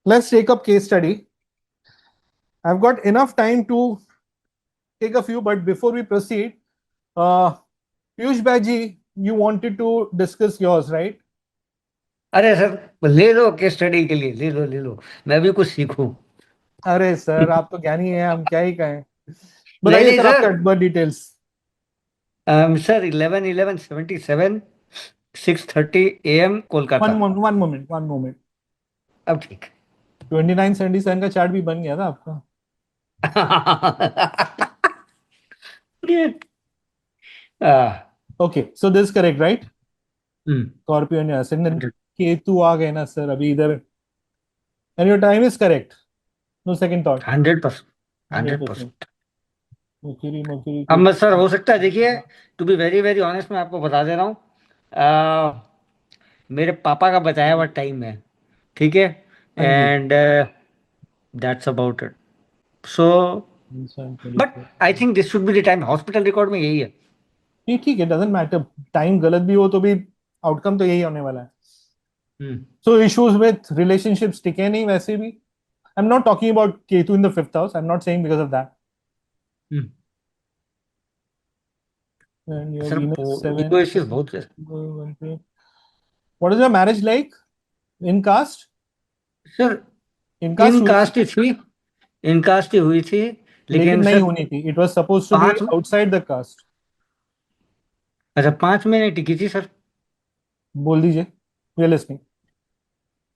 Let's take up case study. I've got enough time to take a few, but before we proceed, uh, Piyush Baji, you wanted to discuss yours, right? अरे sir ले लो case study के लिए ले लो मैं भी कुछ सीखूं। अरे सर, आप तो ज्ञानी हैं, हम क्या ही कहें। नहीं बताइए नहीं सर, आपका sir. Birth details. Sir 11/11/77 6:30 AM one Kolkata. Moment, one moment, one moment. अब ठीक। 2977 का चार्ट भी बन गया था आपका। Ah, okay, so this correct, right? Hmm. Scorpio ने असेंडेंट केतु आ गए ना सर अभी इधर। And your time is correct, no second thought. 100%। Hundred hundred percent percent Mercury Mercury अब मैं सर केतु। हो सकता है देखिए, to be very very honest मैं आपको बता दे रहा हूँ। आ, मेरे पापा का बचाया हुआ टाइम है। ठीक है। हाँ जी। And that's about it. So but I think this should be the time, hospital record में यही है। नहीं ठीक है, डजेंट मैटर। टाइम गलत भी हो तो भी आउटकम तो यही होने वाला है। Hmm. So issues with relationships टिके नहीं वैसे भी। I am not talking about Ketu in the fifth house, I am not saying because of that. Hmm. And your sir Venus ego 7। Issues बहुत है। What is your marriage like? In caste? Sir in caste in हुई थी? Cast ही थी। इन cast ही हुई थी। लेकिन लेकिन नहीं सर होनी थी, it was suppose to be पांच, आउटसाइड द कास्ट। अच्छा 5 महीने टिकी थी सर। बोल दीजिए, वी आर लिसनिंग।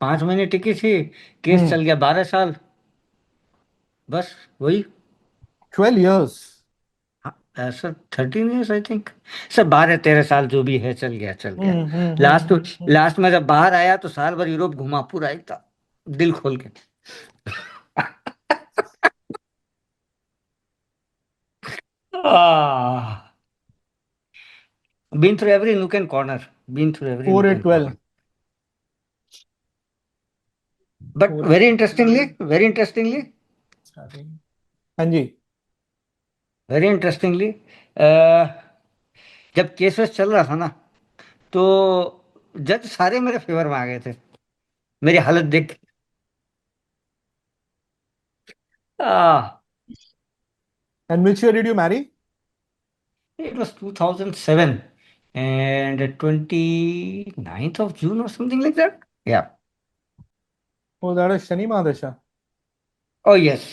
5 महीने टिकी थी। केस हम्म। चल गया 12 साल। बस वही। 12 years? हाँ, sir 13 years I think. Sir 12 13 साल जो भी है चल गया चल गया। लास्ट हम्म। लास्ट में जब बाहर आया तो साल भर यूरोप घुमा पूरा एकदम दिल खोल के। Ah, been through every nook and corner. Been through every four nook eight and twelve corner. But four very interestingly, हाँ जी। very interestingly, uh, जब केस वेस चल रहा था ना, तो जज सारे मेरे फेवर में आ गए थे मेरी हालत देख के। Ah, and which year did you Mary? it was 2007 and 29th of June or something like that. Yeah. वो that is Shani mahadasha. Oh yes.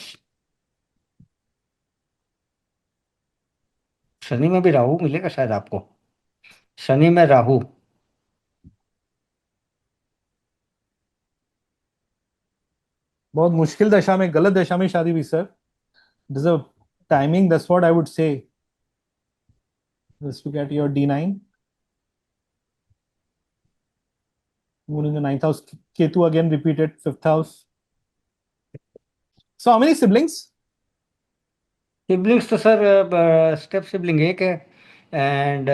Shani में भी राहु मिलेगा शायद आपको। शनि में राहु। बहुत मुश्किल दशा में, गलत दशा में शादी हुई sir. This a timing, that's what I would say. Just to get your D9, moon in the ninth house, Ketu again repeated fifth house. So how many siblings? Siblings तो सर स्टेप सिबलिंग एक है and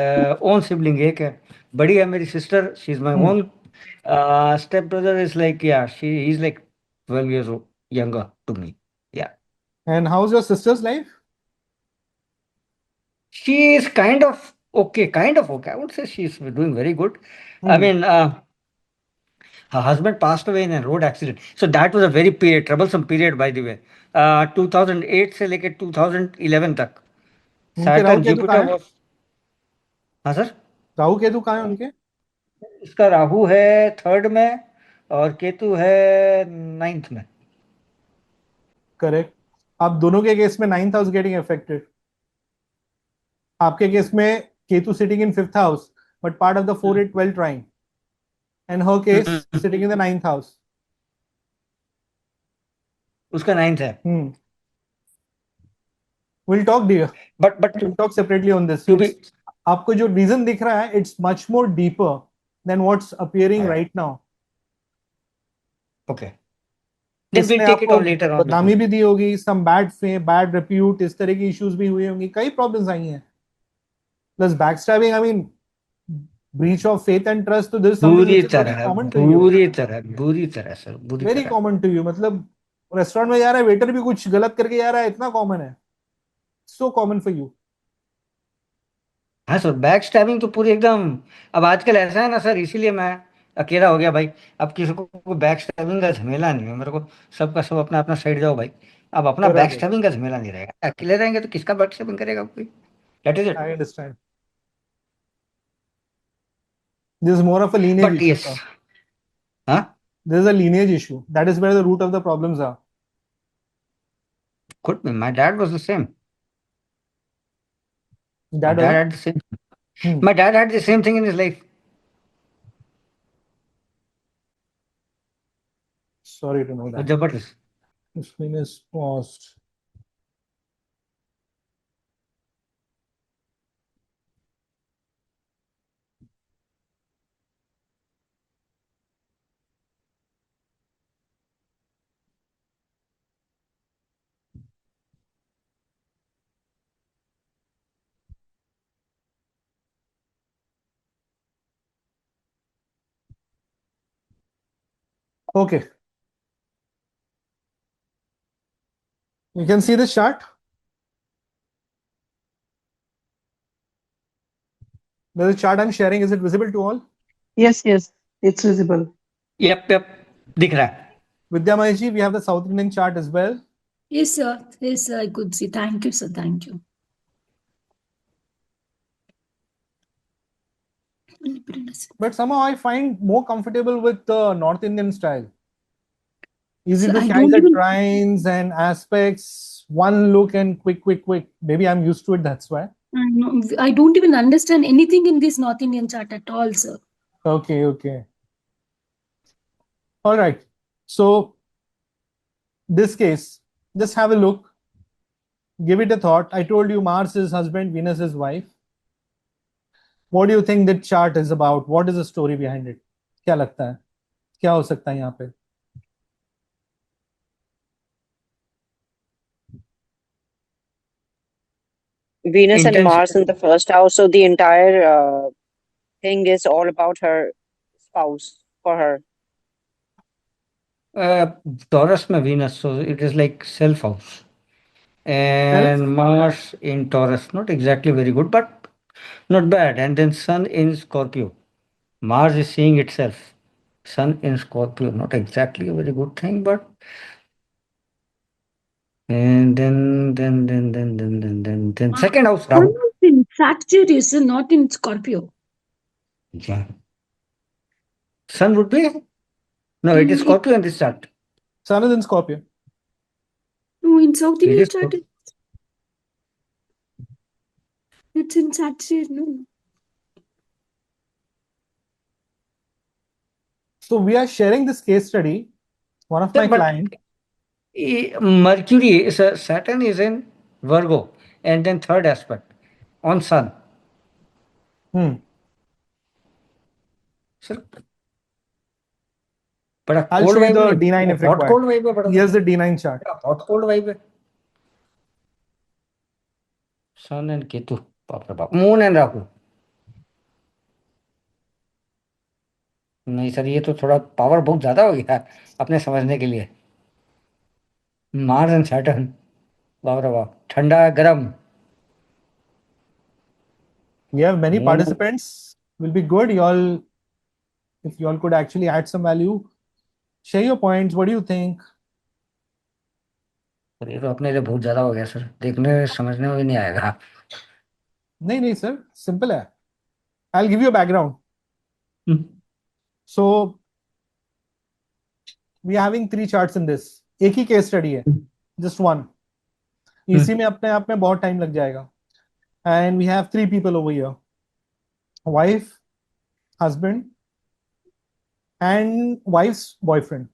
own sibling एक है। बड़ी है मेरी sister, she is my Hmm. Own. Step brother is like yeah she is like 12 years younger to me. Yeah. And how's your sister's life? She is kind of okay. I would say she is doing very good. I Hmm. mean, her husband passed away in a road accident. So that was a very troublesome period by the way. 2008 से लेके 2011 तक उनके Rahu Saturn Ketu कहाँ Jupiter है? was। हाँ sir. Rahu Ketu कहाँ है उनके? इसका राहु है थर्ड में और केतु है नाइन्थ में। करेक्ट। आप दोनों के केस में नाइन्थ हाउस गेटिंग अफेक्टेड। आपके केस में Ketu sitting in fifth house, but part of the 4 8 12 trine, and her case sitting in the ninth house. उसका नाइन्थ है। Hmm. We'll talk dear. But We'll talk separately on this. To be. It's आपको जो reason दिख रहा है, it's much more deeper than what's appearing right now. Okay then will इसने take it आपको on later on बदनामी भी definitely. दी होगी, some bad fame, bad repute, इस तरह की इश्यूज भी हुए होंगी, कई प्रॉब्लम्स आई हैं। Plus backstabbing, I mean breach of faith and trust, तो दिस समथिंग पूरी विच इज वेरी तरह कॉमन टू यू। बुरी तरह बुरी तरह सर बुरी वेरी तरह। कॉमन टू यू, मतलब रेस्टोरेंट में जा रहा है, वेटर भी कुछ गलत करके जा रहा है, इतना कॉमन है। So common for you. हाँ सर बैक स्टैबिंग तो पूरी एकदम। अब आजकल ऐसा है ना सर, इसीलिए मैं अकेला हो गया भाई। अब किसी को बैक स्टैबिंग का झमेला नहीं है मेरे को। सबका सब अपना अपना साइड जाओ भाई। अब अपना बैक बराबर. स्टैबिंग का झमेला नहीं रहेगा, अकेले रहेंगे तो किसका बैक स्टैबिंग करेगा कोई। That is it. I understand. This is more of a lineage but issue, yes. sir. हाँ। This is a lineage issue. That is where the root of the problems are. Could be. My dad was the same. My That dad was. had the same. Hmm. My dad had the same thing in his life. Sorry to know that. जबरदस्त। The screen is paused. Okay. You can see this chart. The chart I'm sharing, is it visible to all? Yes, yes, it's visible. Yup दिख रहा है। Vidya Mahesh ji, we have the South Indian chart as well. Yes, sir. Yes, sir. I could see. Thank you, sir. Thank you. But somehow I find more comfortable with the North Indian style. Easy So to I carry don't the even. trines and aspects, one look and quick. Maybe I'm used to it, that's why. I don't even understand anything in this North Indian chart at all, sir. Okay. All right. So this case, just have a look, give it a thought. I told you Mars is husband, Venus is wife. What do you think that chart is about? What is the story behind it? क्या लगता है क्या हो सकता है यहाँ पे? Venus and intense. Mars in the first house, so the entire thing is all about her spouse for her. Taurus में Venus, so it is like self house. Self? And Mars in Taurus, not exactly very good, but not bad. And then Sun in Scorpio. Mars is seeing itself. Sun in Scorpio, not exactly a very good thing, but and then second house, Sun Rahu. is in Sagittarius, not in Scorpio. Yeah. Sun would be no, it is In Scorpio in this chart. Sun is in Scorpio. no, in South It Indian is chart, it's in Sagittarius. No. So we are sharing this case study. One of Sir, my but client. Mercury is Saturn is in Virgo, and then third aspect on Sun. Sir, बड़ा I'll cold show you vibe the नहीं, D9 if hot required. Cold vibe है, बड़ा Here's the D9 chart. Hot cold vibe है। सन and Ketu, बाप रे बाप, moon and Rahu. नहीं sir, ये तो थोड़ा पावर बहुत ज्यादा हो गया अपने समझने के लिए। मार्स एंड सैटर्न, बाप रे बाप, ठंडा गरम। We have many moon. participants. Will be good. Y'all, if y'all could actually add some value, share your points. What do you think? ये तो अपने लिए बहुत ज्यादा हो गया सर, देखने समझने में भी नहीं आएगा। नहीं sir, simple है. I'll give you a background. So we are having 3 charts in this. एक ही case study है, just one. इसी में अपने आप में बहुत time लग जाएगा. And we have 3 people over here: wife, husband, and wife's boyfriend.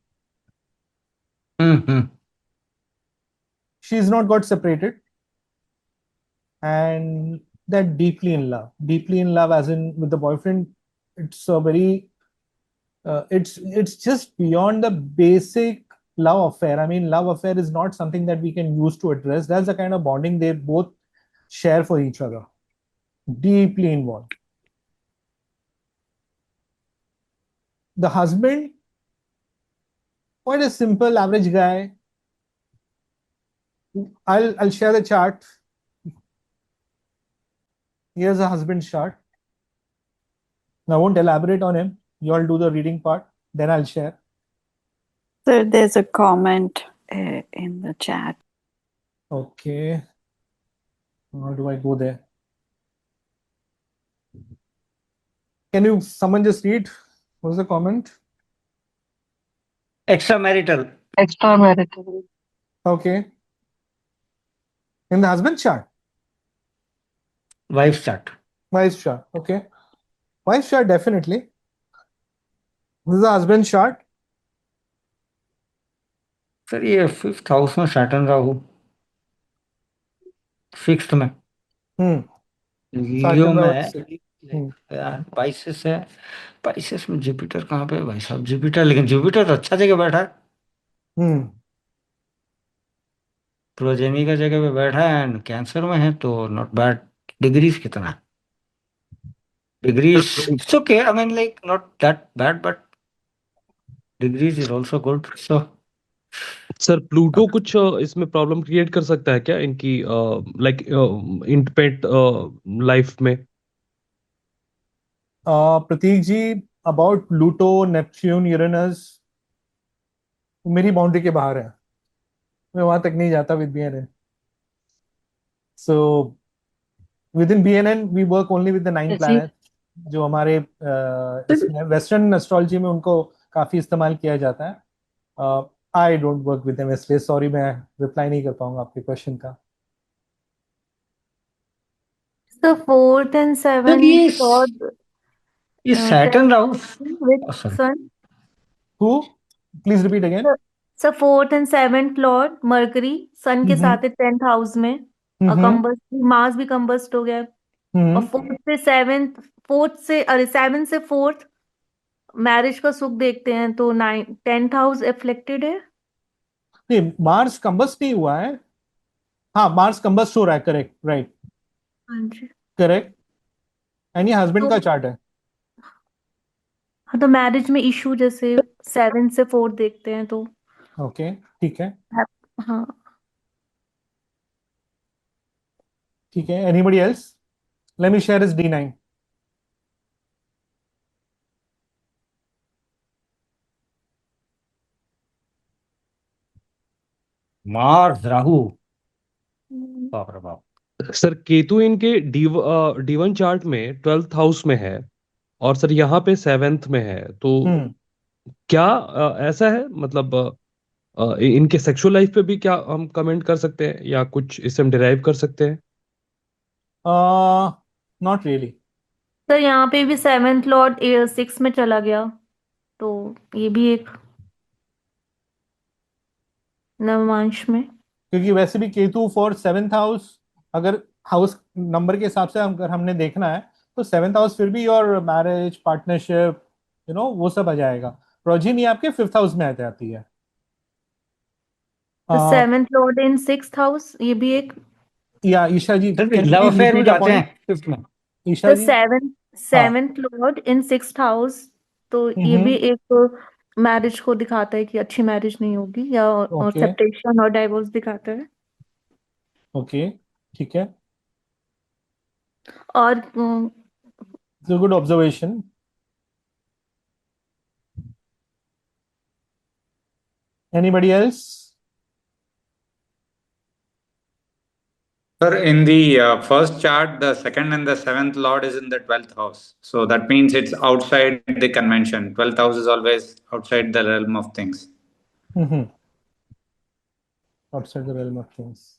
She's not got separated, and they're deeply in love. Deeply in love, as in with the boyfriend. It's a very, it's just beyond the basic love affair. I mean, love affair is not something that we can use to address. That's the kind of bonding they both share for each other. Deeply involved. The husband, quite a simple average guy. I'll share the chart. Here's a husband's chart. I won't elaborate on him. You all do the reading part, then I'll share. So there's a comment in the chat. Okay. How do I go there? Can you someone just read? What's the comment? Extramarital. Okay. In the husband chart, Wife chart. wife chart. Okay. Wife chart definitely. This is the husband chart. Sir ये 5th house में Saturn Rahu, 6th में Hmm. लियो में है, Hmm. Pisces है, Pisces में Jupiter कहाँ पे है भाई साहब? जुपिटर, लेकिन जुपिटर तो अच्छा जगह बैठा है, Hmm. प्रोजेमी का जगह पे बैठा है एंड कैंसर में है, तो नॉट बैड। डिग्रीज कितना? Degrees it's okay, I mean like not that bad, but degrees is also good. So sir Pluto कुछ इसमें प्रॉब्लम क्रिएट कर सकता है क्या इनकी लाइक इंटरपेट लाइफ में? Pratik ji, about Pluto, Neptune, Uranus, मेरी बाउंड्री के बाहर है, मैं वहां तक नहीं जाता with BNN. So within BNN we work only with the 9 planet, जो हमारे इसमें वेस्टर्न एस्ट्रोलॉजी में उनको काफी इस्तेमाल किया जाता है. I don't work with them, इसलिए सॉरी मैं रिप्लाई नहीं कर पाऊंगा आपके क्वेश्चन का. The fourth and seventh lord ये Saturn Rahu with sorry. sun. Who? Please repeat again. So fourth and seventh lord Mercury sun के साथ है 10th हाउस में, और कंबस्ट, मार्स भी कंबस्ट हो गया, और फोर्थ से अरे 7 से 4th मैरिज का सुख देखते हैं, तो 10th हाउस अफ्लेक्टेड है। नहीं, मार्स कंबस्ट नहीं हुआ है. हाँ, मार्स कंबस्ट हो रहा है, करेक्ट, राइट, हाँ जी, करेक्ट. एंड ये हस्बैंड का चार्ट है. हाँ, तो मैरिज में इशू जैसे 7 से 4 देखते हैं तो ओके, ठीक है, हाँ। ठीक है. Anybody else? Let me share is D9. Mars Rahu, बाप रे बाप। सर केतु इनके D1 चार्ट में 12th हाउस में है, और सर यहाँ पे 7th में है, तो क्या ऐसा है मतलब इनके सेक्सुअल लाइफ पे भी क्या हम कमेंट कर सकते हैं या कुछ इससे हम डिराइव कर सकते हैं? Not really. सर यहाँ पे भी 7th लॉर्ड 6 में चला गया, तो ये भी एक नवमांश में, क्योंकि वैसे भी केतु फॉर 7th हाउस, अगर हाउस नंबर के हिसाब से अगर हमने देखना है तो 7th हाउस फिर भी और मैरिज, पार्टनरशिप, वो सब आ जाएगा. प्रोजिनी आपके 5th हाउस में आती है. तो 7th लॉर्ड इन 6th हाउस, ये भी एक, या ईशा जी, लव अफेयर में जाते हैं 5th में। ईशा तो जी, 7th लॉर्ड इन 6th हाउस, तो ये भी एक मैरिज को दिखाता है कि अच्छी मैरिज नहीं होगी, या और Okay. सेपरेशन और डाइवोर्स दिखाता है। ओके, ठीक है. और It's a good observation. Anybody else? Sir, in the first chart, the second and the 7th lord is in the 12th house. So that means it's outside the convention. 12th house is always outside the realm of things. Outside the realm of things.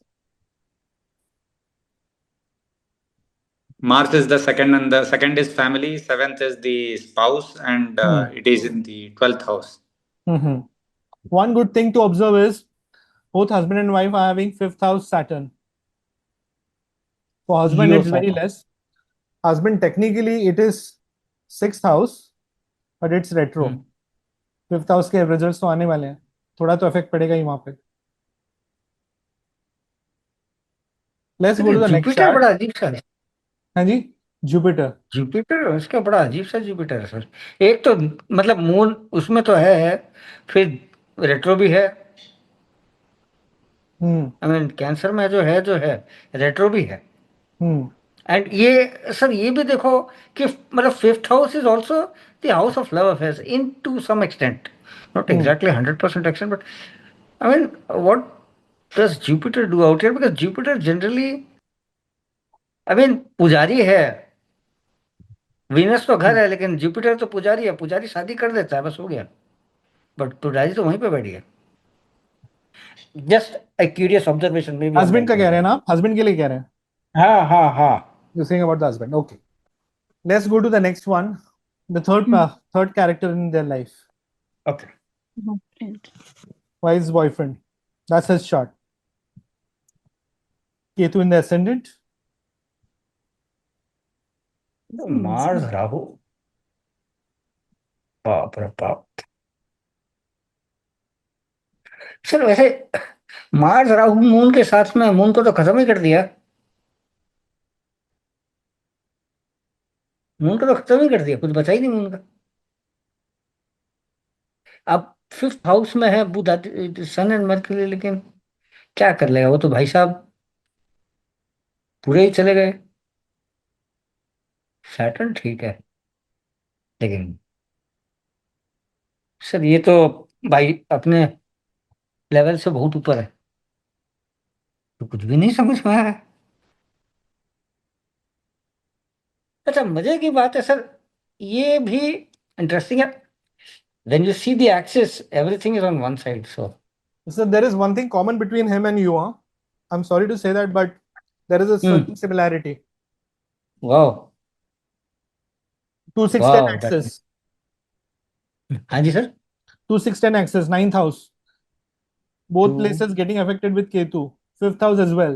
Mars is the second, and the second is family, 7th is the spouse, and it is in the 12th house. One good thing to observe is both husband and wife are having 5th house Saturn. For husband, Leo it's very Saturn. less. Husband, technically, it is 6th house, but it's retro. 5th house के results तो आने वाले हैं, थोड़ा तो effect पड़ेगा ही वहां पे. Let's go to the next Jupiter chart. बड़ा अजीब सा है। हाँ जी, जुपिटर. जुपिटर उसका बड़ा अजीब सा जुपिटर है सर। एक तो मतलब मून उसमें तो है, फिर रेट्रो भी है। आई मीन कैंसर में जो है रेट्रो भी है। एंड ये सर ये भी देखो कि मतलब 5th house is also the house of love affairs in to some extent, not exactly 100% extent, but I mean, what does Jupiter do out here? Because Jupiter generally, I mean, पुजारी है, Venus तो घर है, लेकिन Jupiter तो पुजारी है, पुजारी शादी कर देता है, बस हो गया, बट पुजारी तो वहीं पे बैठ गया. जस्ट अ क्यूरियस ऑब्जर्वेशन में भी. हस्बैंड का कह रहे हैं ना आप? हस्बैंड के लिए कह रहे हैं? हाँ हाँ हाँ. You're saying about the husband. Okay. Let's go to the next one. The third character in their life. Okay. Wife's boyfriend. That's his chart. Ketu in the ascendant. Mars Rahu, बाप रे बाप. सर वैसे मार्स राहु मून के साथ में, moon को तो खत्म ही कर दिया. मून को तो खत्म ही कर दिया, कुछ बचा ही नहीं मून का. अब 5th हाउस में है बुध, सन एंड मरकरी, लेकिन क्या कर लेगा वो तो भाई साहब, पूरे ही चले गए. सैटर्न ठीक है, लेकिन सर ये तो भाई अपने लेवल से बहुत ऊपर है, तो कुछ भी नहीं समझ में आ रहा है. अच्छा, मजे की बात है सर, ये भी इंटरेस्टिंग है. When you see the axis, everything is on one side. So there is one thing common between him and you, huh? I'm sorry to say that, but there is a certain similarity. Wow. 2 6 Wow, 10 axis. हाँ जी sir. 2 6 10 axis, 9th house. Both Two. places getting affected with Ketu. 5th house as well.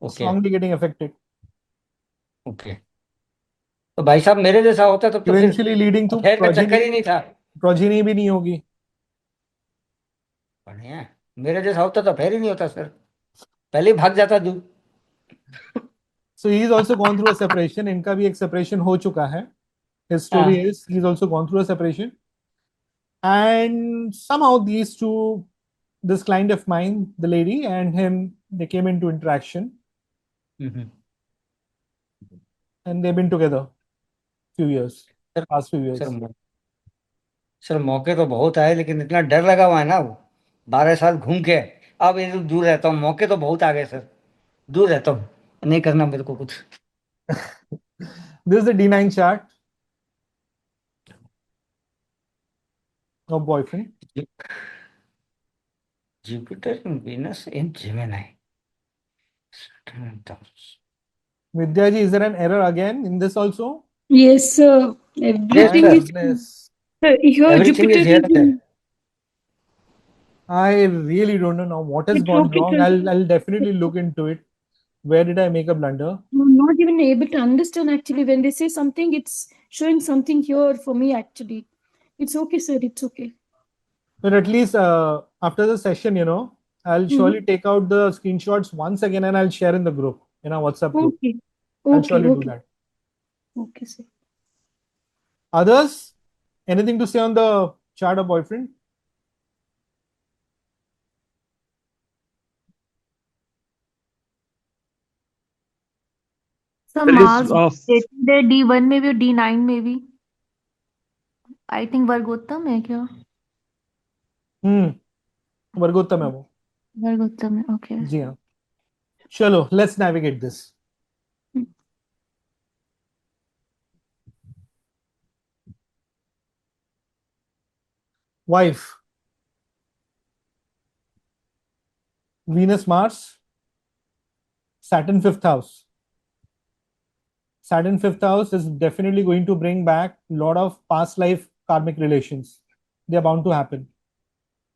Okay. Strongly getting affected. Okay. तो भाई साहब मेरे जैसा होता तो फिर Eventually leading to खैर का चक्कर ही नहीं था. progeny भी नहीं होगी. बढ़िया. मेरे जैसा होता तो फिर ही नहीं होता सर, पहले ही भाग जाता दूर. So he's also gone through a separation. इनका भी एक separation हो चुका है. His story is he's also gone through a separation, and somehow these two, this client of mine, the lady and him, they came into interaction, and they've been together few years, past few years. Sir मौके तो बहुत आए, लेकिन इतना डर लगा हुआ है ना, वो 12 साल घूम के अब ये दूर रहता हूँ. मौके तो बहुत आ गए सर, दूर रहता हूँ, नहीं करना मेरे को कुछ. This is the D9 chart of boyfriend. Jupiter and Venus in Gemini. Vidya ji, is there an error again in this also? Yes, sir. Everything sir. is. Yes. Sir, your Everything Jupiter is here, is in. I really don't know now what has It's gone okay, wrong. sir. I'll definitely look into it. Where did I make a blunder? I'm not even able to understand actually when they say something, it's showing something here for me actually. It's okay, sir. It's okay. But at least after the session, I'll surely take out the screenshots once again and I'll share in the group, in our WhatsApp group. Okay. I'll Okay. surely do Okay. that. Okay, sir. Others, anything to say on the chart of boyfriend? Sir There is, Mars है D1 में भी और D9 में भी. I think वर्गोत्तम है क्या? वर्गोत्तम है वो. वर्गोत्तम है. ओके. जी हाँ. चलो, let's navigate this. Wife. Venus, Mars, Saturn 5th house. Saturn 5th house is definitely going to bring back a lot of past life karmic relations. They're bound to happen.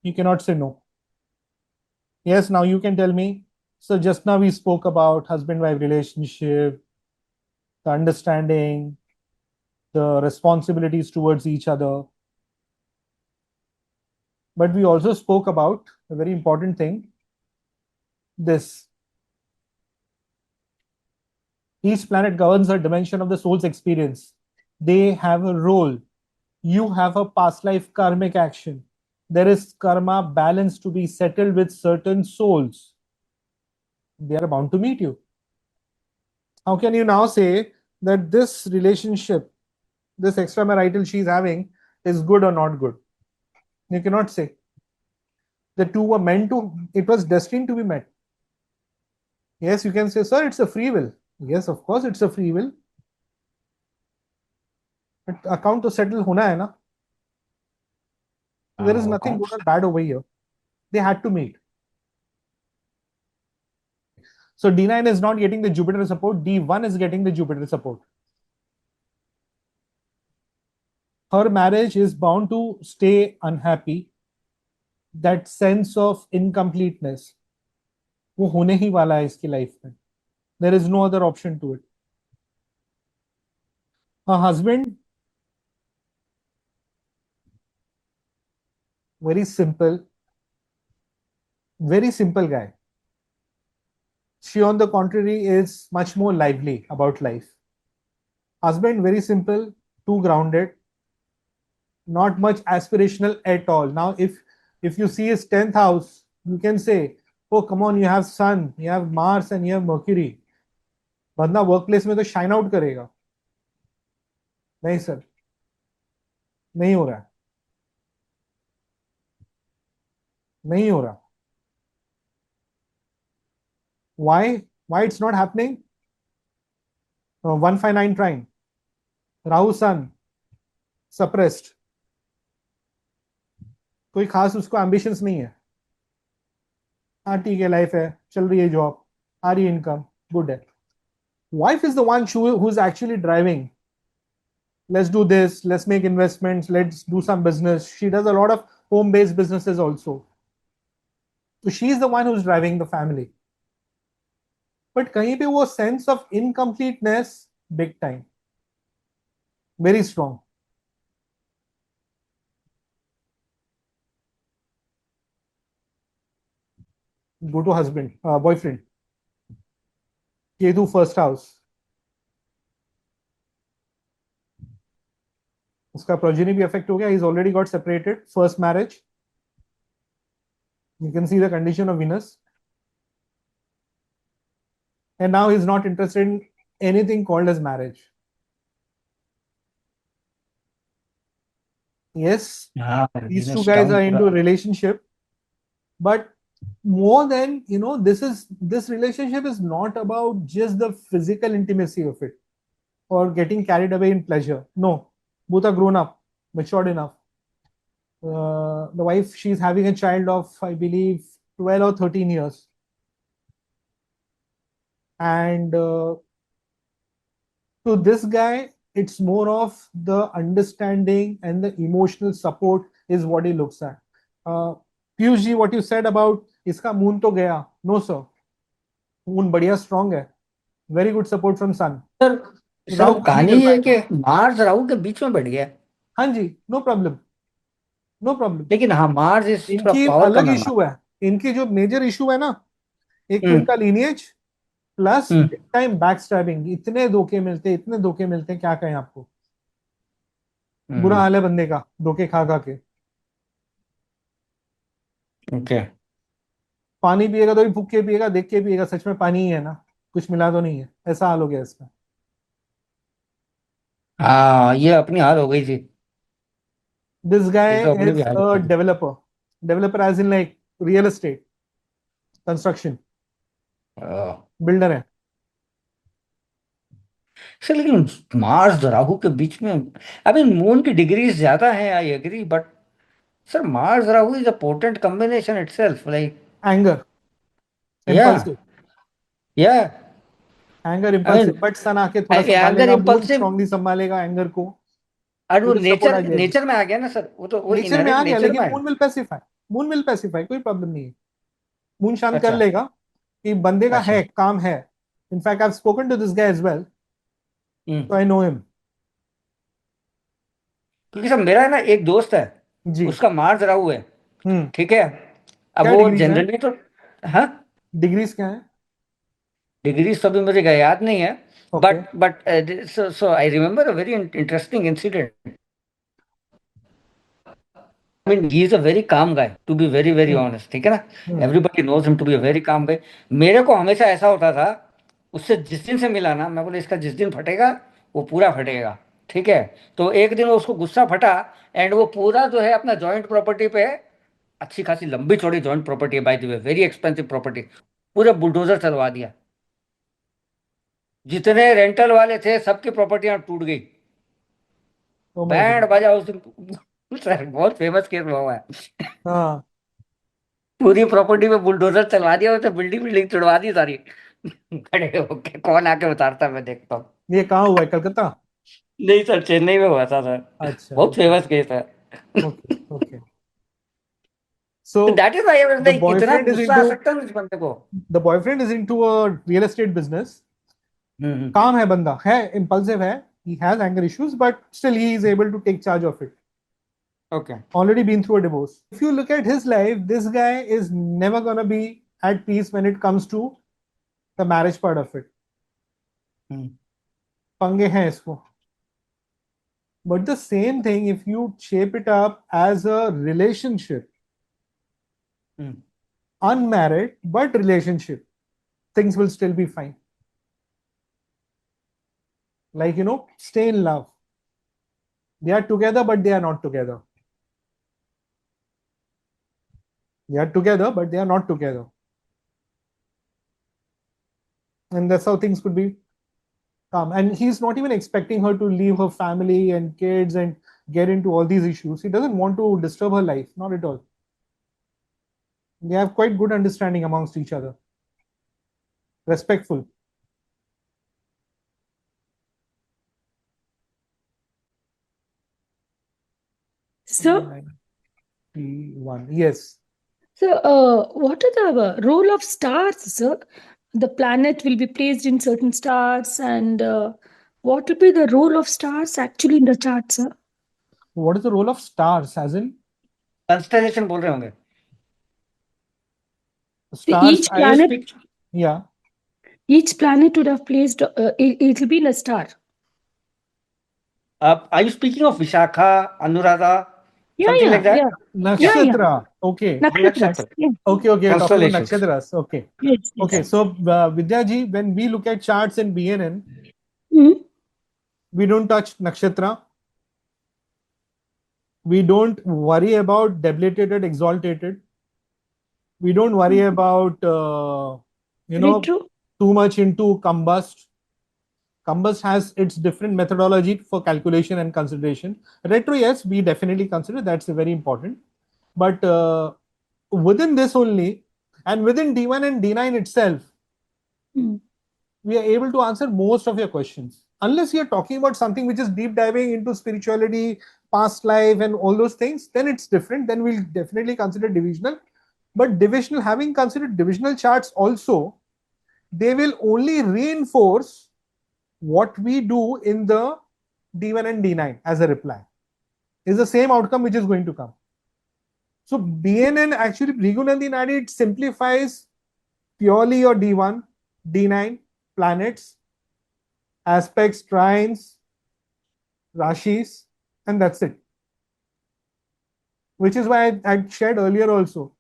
You cannot say no. Yes, now you can tell me. So just now we spoke about husband-wife relationship, the understanding, the responsibilities towards each other. But we also spoke about a very important thing, this. Each planet governs a dimension of the soul's experience. They have a role. You have a past life karmic action. There is karma balance to be settled with certain souls. They are bound to meet you. How can you now say that this relationship this extramarital she's having is good or not good. You cannot say. The two were meant to, it was destined to be met. Yes, you can say, sir, it's a free will. Yes, of course, it's a free will. But account to settle hona hai na. There is nothing good or bad over here. They had to meet. So D9 is not getting the Jupiter support. D1 is getting the Jupiter support. Her marriage is bound to stay unhappy. That sense of incompleteness, वो होने ही वाला है इसकी life में. There is no other option to it. Her husband, very simple guy. She, on the contrary, is much more lively about life. Husband, very simple, too grounded, not much aspirational at all. Now, if you see his 10th house, you can say, oh, come on, you have Sun, you have Mars, and you have Mercury. बंदा workplace में तो shine out करेगा. नहीं sir, नहीं हो रहा, नहीं हो रहा. Why it's not happening? 159 trine, Rahu Sun suppressed. कोई खास उसको एम्बिशंस नहीं है. हाँ ठीक है, लाइफ है, चल रही है जॉब, आ रही है इनकम, गुड है. Wife is the one who's actually driving. Let's do this, let's make investments, let's do some business. She does a lot of home-based businesses also. So she's the one who's driving the family. But कहीं पे वो sense of incompleteness, big time, very strong. Go to husband, boyfriend. Ketu first house. उसका progeny भी affect हो गया. He's already got separated. First marriage. You can see the condition of Venus. And now he's not interested in anything called as marriage. Yes, these two guys are into a relationship, but more than, this relationship is not about just the physical intimacy of it or getting carried away in pleasure. No, both are grown up, matured enough. The wife, she's having a child of, I believe, 12 or 13 years. And to this guy, it's more of the understanding and the emotional support is what he looks at. Piyush ji, what you said about iska moon to gaya. No, sir. Moon बढ़िया strong है. Very good support from sun. Sir कहानी ये है कि Mars Rahu के बीच में बैठ गया. हाँ जी, no problem. No problem. लेकिन हाँ, मार्स इस इनकी अलग इशू है. इनकी जो मेजर इशू है ना, एक तो इनका lineage प्लस टाइम बैकस्टैबिंग. इतने धोखे मिलते हैं, क्या कहें आपको. बुरा हाल है बंदे का, धोखे खा के. ओके. पानी पिएगा तो भी फूक के पिएगा, देख के पिएगा, सच में पानी ही है ना, कुछ मिला तो नहीं है. ऐसा हाल हो गया इसका. हाँ, ये अपनी हाल हो गई थी. This guy is a developer as in like real estate, construction, builder है. सर लेकिन मार्स राहु के बीच में, आई मीन मून की डिग्रीज ज्यादा है, I agree, but sir Mars Rahu is a potent combination itself. Like anger, impulsive. Yeah. Anger impulsive, but Sun आके थोड़ा संभालेगा, मून स्ट्रांगली संभालेगा एंगर को. और वो नेचर में आ गया ना सर, वो तो वो नेचर में आ गया, लेकिन मून विल पैसिफाई, कोई प्रॉब्लम नहीं है. मून शांत कर लेगा कि बंदे का है, काम है. In fact I have spoken to this guy as well, so I know him. क्योंकि सर मेरा ना एक दोस्त है जी, उसका मार्स राहु है. ठीक है. अब वो जनरली तो, हाँ, डिग्रीज क्या है? डिग्रीज तो अभी मुझे याद नहीं है. But so I remember a very interesting incident. I mean, he is a very calm guy, to be very, very honest. ठीक है ना? Everybody knows him to be a very calm guy. मेरे को हमेशा ऐसा होता था, उससे जिस दिन से मिला ना, मैं बोले इसका जिस दिन फटेगा वो पूरा फटेगा. ठीक है, तो एक दिन उसको गुस्सा फटा एंड वो पूरा जो है अपना जॉइंट प्रॉपर्टी पे, अच्छी खासी लंबी चौड़ी जॉइंट प्रॉपर्टी है by the way, very expensive property, पूरे बुलडोजर चलवा दिया। जितने रेंटल वाले थे सबकी प्रॉपर्टियां टूट गई, Oh my बैंड God. बजा उस दिन। सर बहुत फेमस केस हुआ है, हाँ, पूरी प्रॉपर्टी पे बुलडोजर चलवा दिया, उसे बिल्डिंग बिल्डिंग तुड़वा दी सारी। खड़े होके कौन आके उतारता है, मैं देखता हूँ। ये कहाँ हुआ है, कलकत्ता? नहीं सर, चेन्नई में हुआ था सर, अच्छा, बहुत okay, फेमस केस है। okay, okay. So that is why the इतना boyfriend is गुस्सा आ into सकता है उस बंदे को। a real estate business. हम्म काम है बंदा, है impulsive है, he has anger issues, but still he is able to take charge of it. Okay Already been through a divorce. If you look at his life, this guy is never gonna be at peace when it comes to the marriage part of it. पंगे हैं इसको. But the same thing, if you shape it up as a relationship, unmarried but relationship, things will still be fine. Like, stay in love. They are together, but they are not together. They are together, but they are not together. And that's how things could be calm. And he's not even expecting her to leave her family and kids and get into all these issues. He doesn't want to disturb her life, not at all. They have quite good understanding amongst each other. Respectful. So, 91. Yes. so what are the role of stars, sir? The planet will be placed in certain stars, and what will be the role of stars actually in the chart, sir? What is the role of stars, as in? कंस्टेलेशन बोल रहे होंगे। Stars, each planet, yeah. each planet would have placed, it will be in a star. Are you speaking of Vishakha, Anuradha, something like that? Yeah. Nakshatra. Okay. Nakshatras. Yeah. Okay, you're talking about Constellations. nakshatras. Okay. Yes. Okay, so Vidya ji, when we look at charts in BNN, we don't touch nakshatra. We don't worry about debilitated, exaltated. We don't worry about, too much into combust. Combust has its different methodology for calculation and consideration. Retro, yes, we definitely consider, that's very important. But within this only, and within D1 and D9 itself, we are able to answer most of your questions. Unless you're talking about something which is deep diving into spirituality, past life, and all those things, then it's different. Then we'll definitely consider divisional. But divisional, having considered divisional charts also, they will only reinforce what we do in the D1 and D9 as a reply. Is the same outcome which is going to come. So BNN actually, Bhrigu Nadi, it simplifies purely your D1, D9, planets, aspects, trines, rashis, and that's it. Which is why I shared earlier also.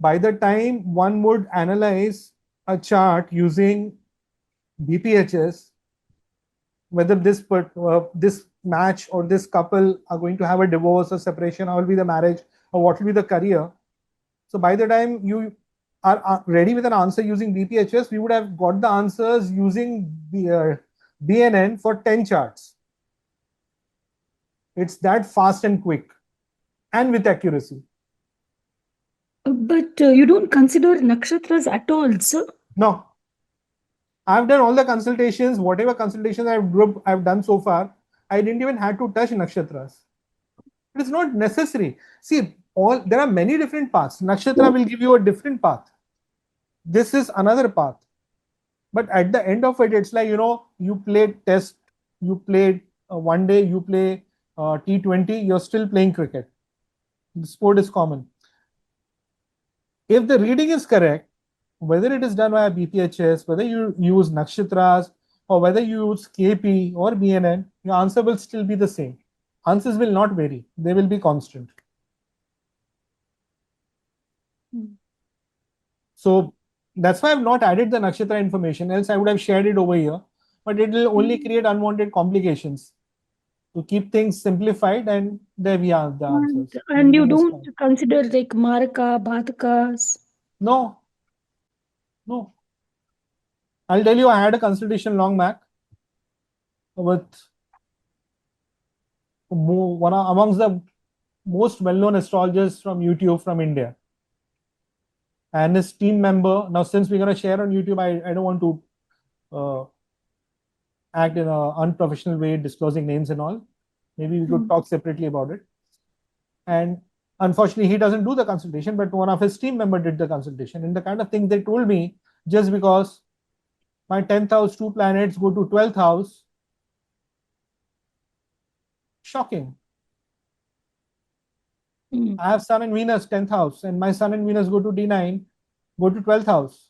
By the time one would analyze a chart using BPHS, whether this match or this couple are going to have a divorce or separation, how will be the marriage, or what will be the career. So by the time you are ready with an answer using BPHS, we would have got the answers using BNN for 10 charts. It's that fast and quick and with accuracy. But you don't consider nakshatras at all, sir? No. I've done all the consultations, whatever consultations I've done so far, I didn't even have to touch nakshatras. It is not necessary. See, there are many different paths. Nakshatra will give you a different path. This is another path. But at the end of it, it's like, you played test, you played one day, you play T20, you're still playing cricket. The sport is common. If the reading is correct, whether it is done via BPHS, whether you use nakshatras, or whether you use KP or BNN, your answer will still be the same. Answers will not vary. They will be constant. So that's why I've not added the nakshatra information, else I would have shared it over here. But it will only create unwanted complications. to keep things simplified, and there we are, the answers. And you Leaving don't aside. consider like Maraka, Bhatakas. No, no. I'll tell you, I had a consultation long back with amongst the most well-known astrologers from YouTube from India. And his team member, now since we're going to share on YouTube, I don't want to act in an unprofessional way, disclosing names and all. Maybe we could talk separately about it. And unfortunately, he doesn't do the consultation, but one of his team member did the consultation. And the kind of things they told me, just because my 10th house, 2 planets go to 12th house, shocking. I have Sun and Venus 10th house, and my Sun and Venus go to D9, go to 12th house.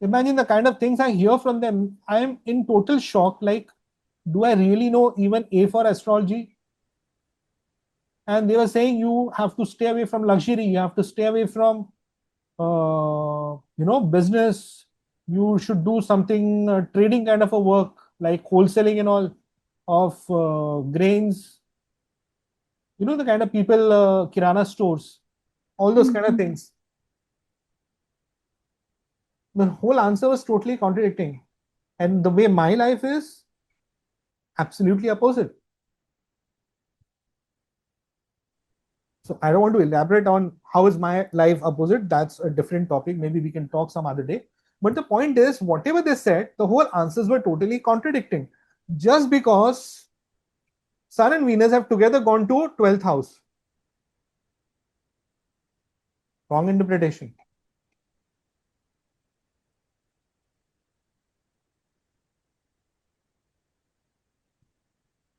Imagine the kind of things I hear from them. I am in total shock. Like, do I really know even A for astrology? And they were saying you have to stay away from luxury. You have to stay away from, business. You should do something trading kind of a work, like wholesaling and all of grains. You know, the kind of people, kirana stores, all those kind of things. The whole answer was totally contradicting. And the way my life is, absolutely opposite. So I don't want to elaborate on how is my life opposite. That's a different topic. Maybe we can talk some other day. But the point is, whatever they said, the whole answers were totally contradicting. Just because Sun and Venus have together gone to 12th house. Wrong interpretation.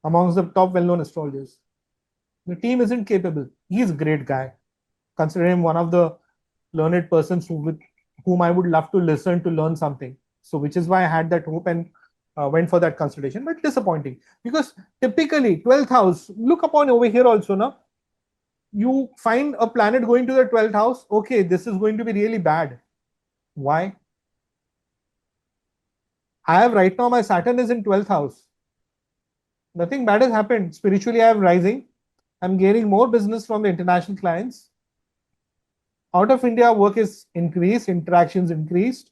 Amongst the top well-known astrologers. The team isn't capable. He's a great guy. Consider him one of the learned persons with whom I would love to listen to learn something. So, which is why I had that hope and went for that consultation. But disappointing, because typically 12th house, look upon over here also now. You find a planet going to the 12th house. Okay, this is going to be really bad. Why? I have right now, my Saturn is in 12th house. Nothing bad has happened. Spiritually, I am rising. I'm gaining more business from the international clients. Out of India, work is increased, interactions increased.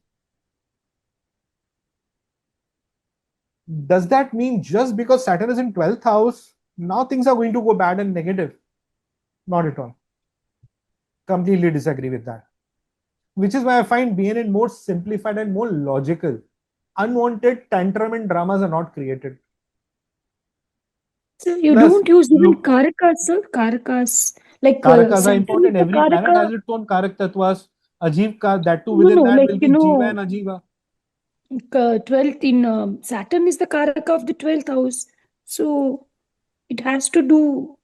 Does that mean just because Saturn is in 12th house, now things are going to go bad and negative? Not at all. Completely disagree with that. Which is why I find BNN more simplified and more logical. Unwanted tantrum and dramas are not created. So you Plus, don't use even look, Karakas, sir? Karakas. Like Karakas are Saturn important. is the Every planet Karaka. has its own Karak Tattvas. Ajivka, that too No, within no, that like will be Jiva and Ajiva. 12th in Saturn is the Karaka of the 12th house. So it has to do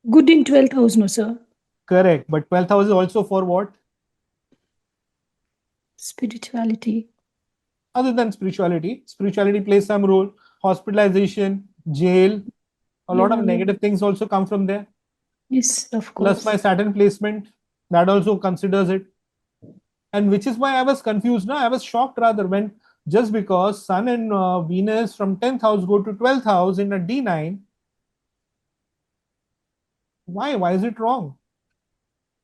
good in 12th house, no, sir? Correct. But 12th house is also for what? Spirituality. Other than spirituality, spirituality plays some role. Hospitalization, jail, a lot of Yeah. negative things also come from there. Yes, of Plus course. my Saturn placement, that also considers it. And which is why I was confused. I was shocked rather when just because Sun and Venus from 10th house go to 12th house in a D9. Why? Why is it wrong?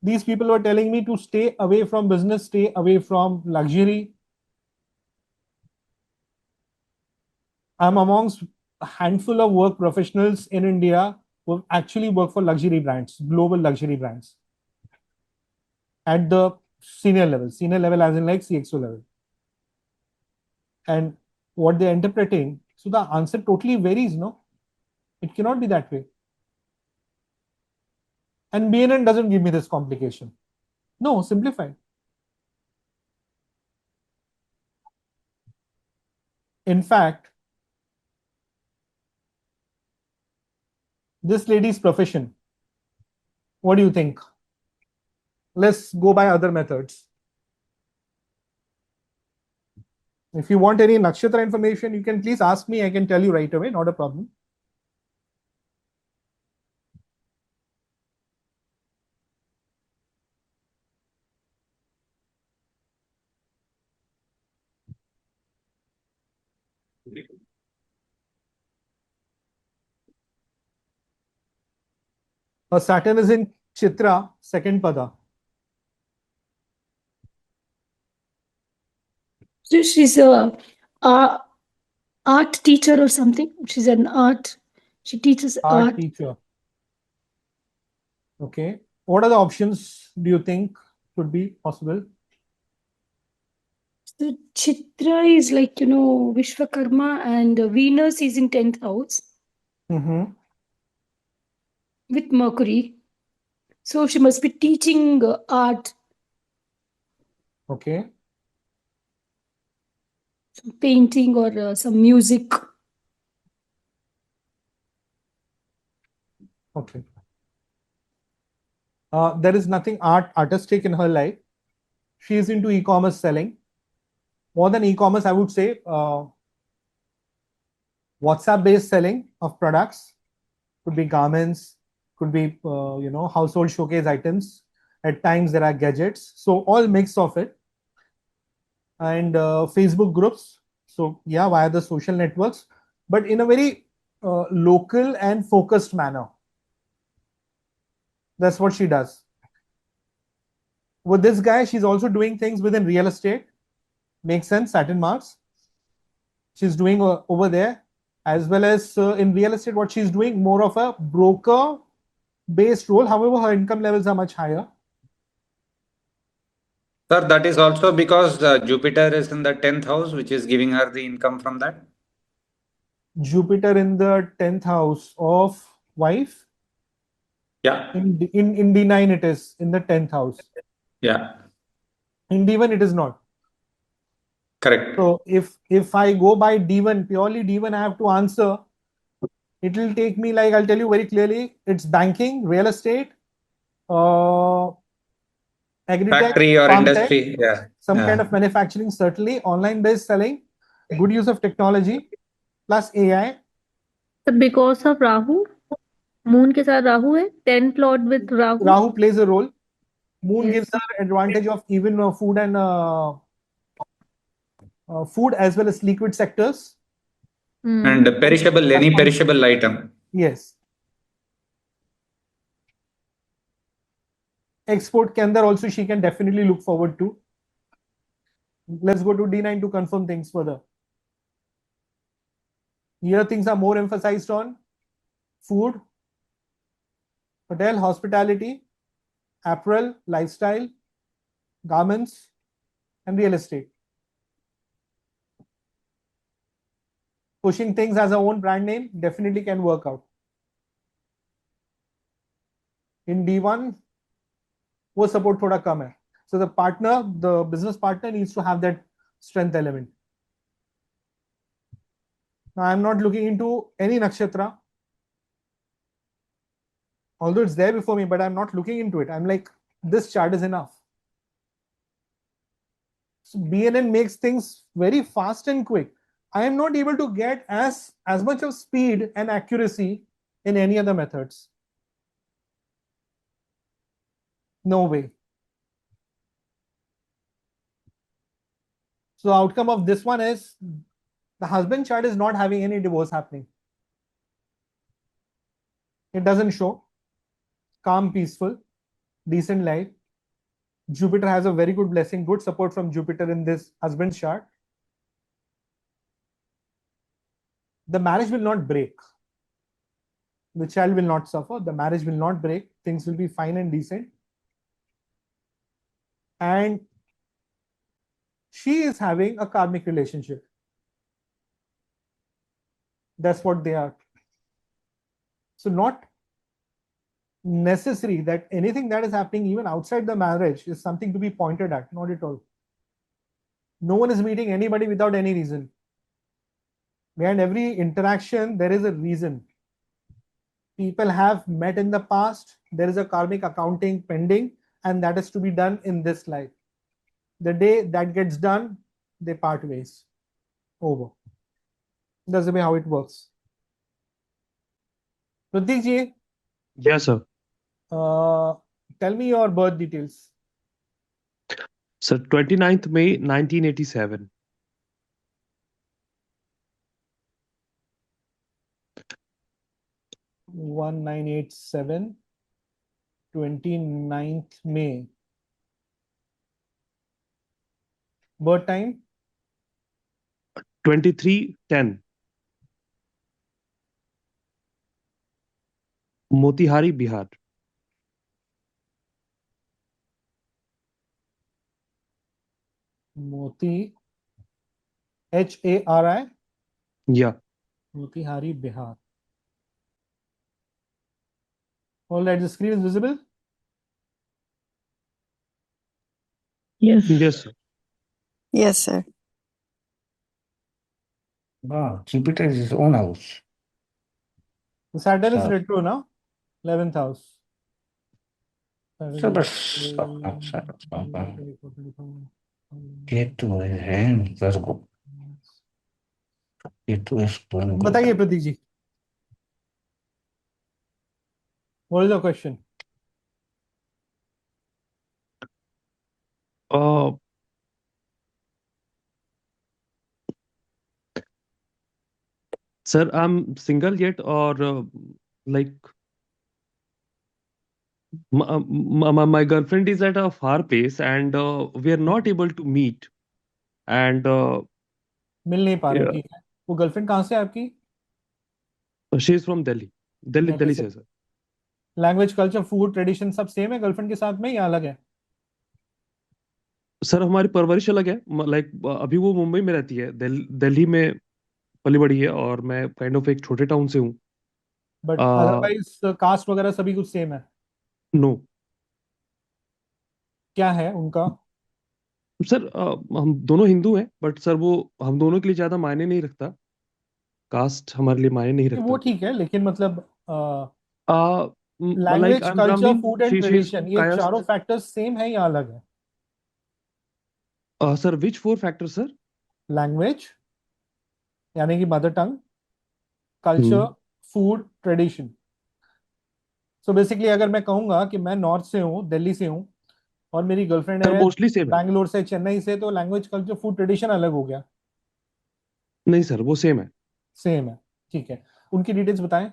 These people were telling me to stay away from business, stay away from luxury. I'm amongst a handful of work professionals in India who actually work for luxury brands, global luxury brands, at the senior level as in like CXO level. And what they're interpreting, so the answer totally varies, no? It cannot be that way. And BNN doesn't give me this complication. No, simplified. In fact, this lady's profession, what do you think? Let's go by other methods. If you want any nakshatra information, you can please ask me. I can tell you right away, not a problem. Her Saturn is in Chitra, second pada. So she's a art teacher or something. She's an art. She teaches Art art. teacher. Okay. What are the options do you think could be possible? So Chitra is like, Vishwakarma, and Venus is in 10th house Mm-hmm. with Mercury. So she must be teaching art, Okay. some painting, or some music. Okay. There is nothing artistic in her life. She is into e-commerce selling. More than e-commerce, I would say WhatsApp-based selling of products. Could be garments, could be household showcase items. At times there are gadgets. So all mix of it. And Facebook groups. So yeah, via the social networks, but in a very local and focused manner. That's what she does. With this guy, she's also doing things within real estate. Makes sense, Saturn Mars. She's doing over there, as well as in real estate, what she's doing, more of a broker based role. However, her income levels are much higher. Sir, that is also because Jupiter is in the 10th house, which is giving her the income from that. Jupiter in the 10th house of wife. Yeah. In D9, it is in the 10th house. Yeah. In D1, it is not. Correct. So if I go by D1, purely D1, I have to answer. It will take me, like, I'll tell you very clearly, it's banking, real estate, agri-tech, Factory or farm tech, industry. Yeah. some Yeah. kind of manufacturing, certainly, online-based selling, good use of technology, plus AI. So because of Rahu, Moon के साथ राहु है, 10th lord with Rahu. Rahu plays a role. Moon Yes. gives her advantage of even food and food as well as liquid sectors. And perishable, any perishable item. Yes. Export के अंदर also she can definitely look forward to. Let's go to D9 to confirm things further. Here things are more emphasized on food, hotel, hospitality, apparel, lifestyle, garments, and real estate. Pushing things as our own brand name definitely can work out. In D1, वो support थोड़ा कम है. So the partner, the business partner, needs to have that strength element. Now I'm not looking into any nakshatra, although it's there before me, but I'm not looking into it. I'm like, this chart is enough. So BNN makes things very fast and quick. I am not able to get as much of speed and accuracy in any other methods. No way. So the outcome of this one is the husband chart is not having any divorce happening. It doesn't show. Calm, peaceful, decent life. Jupiter has a very good blessing, good support from Jupiter in this husband's chart. The marriage will not break. The child will not suffer. The marriage will not break. Things will be fine and decent. And she is having a karmic relationship. That's what they are. So not necessary that anything that is happening even outside the marriage is something to be pointed at. Not at all. No one is meeting anybody without any reason. Behind every interaction, there is a reason. People have met in the past. There is a karmic accounting pending, and that is to be done in this life. The day that gets done, they part ways. Over. That's the way how it works. Pratik ji, Yes, sir. tell me your birth details. So 29th May 1987. 1987. 29th May. Birth time? 23:10. Motihari, Bihar. Moti, Hari, Yeah. Motihari, Bihar. All right, the screen is visible. Yes. Yes, sir. Yes, sir. Wow, Jupiter is his own house. The Saturn is So, retro now, 11th house. so but Ketu है Virgo. Ketu is going good. बताइए प्रतीक जी. What is the question? Sir, I'm single yet, or like my girlfriend is at a far place, and we are not able to meet. And मिल नहीं पा रहे, yeah, ठीक है. वो girlfriend कहाँ से है आपकी? she is from Delhi. Delhi Delhi से. से, sir. Language, culture, food, tradition सब सेम है गर्लफ्रेंड के साथ में या अलग है? सर, हमारी परवरिश अलग है. लाइक अभी वो मुंबई में रहती है, दिल्ली में पली बड़ी है, और मैं काइंड ऑफ एक छोटे टाउन से हूँ. बट अदरवाइज कास्ट वगैरह सभी कुछ सेम है. नो. क्या है उनका? सर, हम दोनों हिंदू हैं, बट सर वो हम दोनों के लिए ज्यादा मायने नहीं रखता. कास्ट हमारे लिए मायने नहीं वो रखता. ठीक है, लेकिन मतलब Like language, I'm culture, Brahmin, food and she's tradition, ये caste. चारों फैक्टर्स सेम है या अलग है? Sir, which 4 factors, sir? Language यानी कि mother tongue, culture, food, tradition. So basically अगर मैं कहूंगा कि मैं नॉर्थ से हूँ, दिल्ली से हूँ, और मेरी गर्लफ्रेंड सर, है मोस्टली सेम है. बैंगलोर से, चेन्नई से, तो लैंग्वेज, कल्चर, फूड, ट्रेडिशन अलग हो गया. नहीं सर, वो सेम है. सेम है, ठीक है. उनकी डिटेल्स बताएं.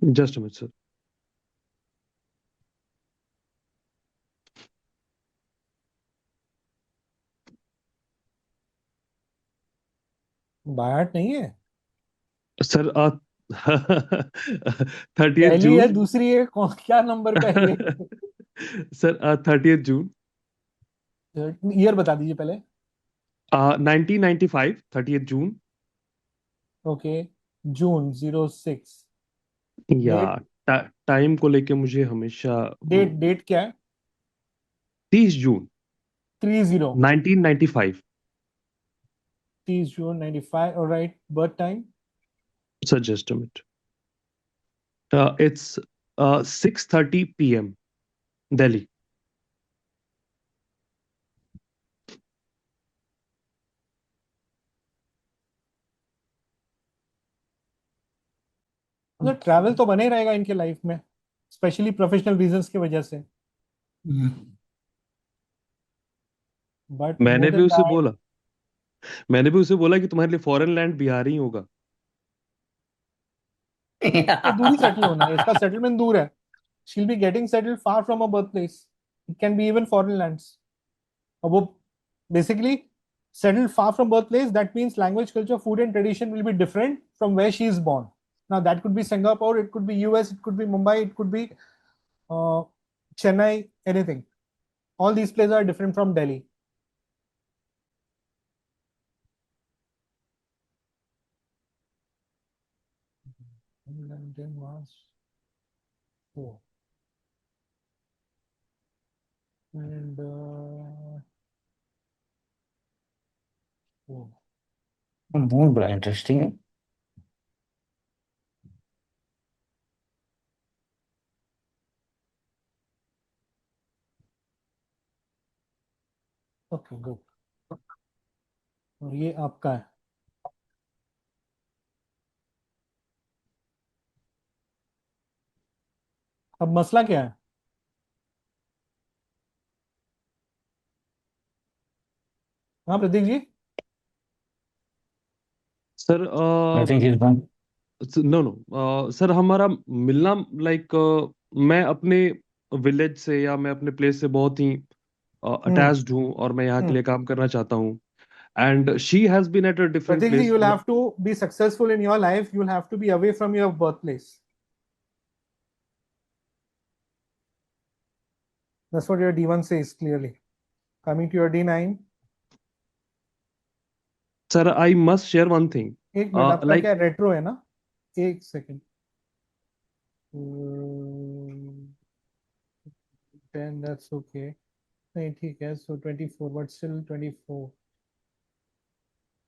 Just minute sir. बायाट नहीं है, सर 30th पहली है, जून. दूसरी है, कौन, क्या नंबर का है ये? सर 30th जून. ईयर बता दीजिए पहले. 1995, 30th जून. ओके, जून 06. या डेट, टाइम को लेके मुझे हमेशा डेट क्या है? 30 जून 30, 1995. 30 जून 95. Alright. Birth time? Sir just minute. It's 6:30 p.m. Delhi. मतलब ट्रैवल तो बने रहेगा इनके लाइफ में, स्पेशली प्रोफेशनल रीजंस की वजह से. बट मैंने भी उसे बोला कि तुम्हारे लिए फॉरेन लैंड बिहार ही होगा. तो दूर ही सेटल होना है, इसका सेटलमेंट दूर है. She will be getting settled far from a birth place. It can be even foreign lands. और वो basically settled far from birthplace, that means language, culture, food and tradition will be different from where she is born. Now that could be Singapore, it could be US, it could be Mumbai, it could be Chennai, anything. All these places are different from Delhi. London was 4. And Moon बड़ा interesting है. Okay, good. और ये आपका है. अब मसला क्या है? हाँ Pratik ji. Sir I think he's done. No no sir, हमारा मिलना लाइक मैं अपने विलेज से या मैं अपने प्लेस से बहुत ही अटैच्ड हूँ और मैं यहाँ के लिए काम करना चाहता हूँ. And she has been at a different Pratik ji, place. you'll have to be successful in your life. You'll have to be away from your birthplace. That's what your D1 says clearly. Coming to your D9. Sir I must share one thing. एक minute, आपका like क्या retro है ना? एक second. 10, that's okay. नहीं ठीक है. So 24, but still 24.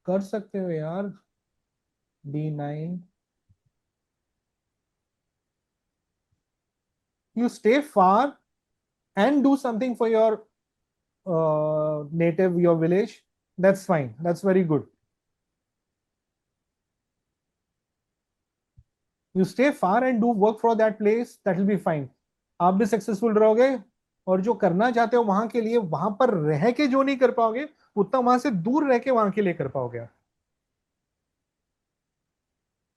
कर सकते हो यार. D9. You stay far and do something for your native, your village. That's fine. That's very good. You stay far and do work for that place. That will be fine. आप भी successful रहोगे और जो करना चाहते हो वहां के लिए, वहां पर रह के जो नहीं कर पाओगे उतना वहां से दूर रह के वहां के लिए कर पाओगे.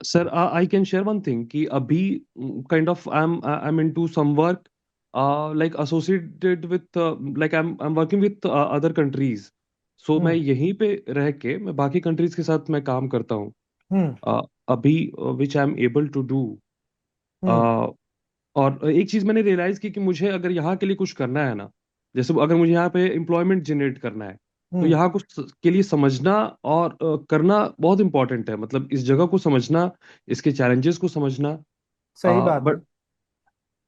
Sir I can share one thing कि अभी kind of I am into some work like associated with like I am working with other countries. So मैं यहीं पे रह के मैं बाकी कंट्रीज के साथ मैं काम करता हूँ अभी, which I am able to do. और एक चीज मैंने रियलाइज की कि मुझे अगर यहाँ के लिए कुछ करना है ना, जैसे अगर मुझे यहाँ पे एम्प्लॉयमेंट जनरेट करना है तो यहाँ कुछ के लिए समझना और करना बहुत इंपॉर्टेंट है. मतलब इस जगह को समझना, इसके चैलेंजेस को समझना. सही बात है. बट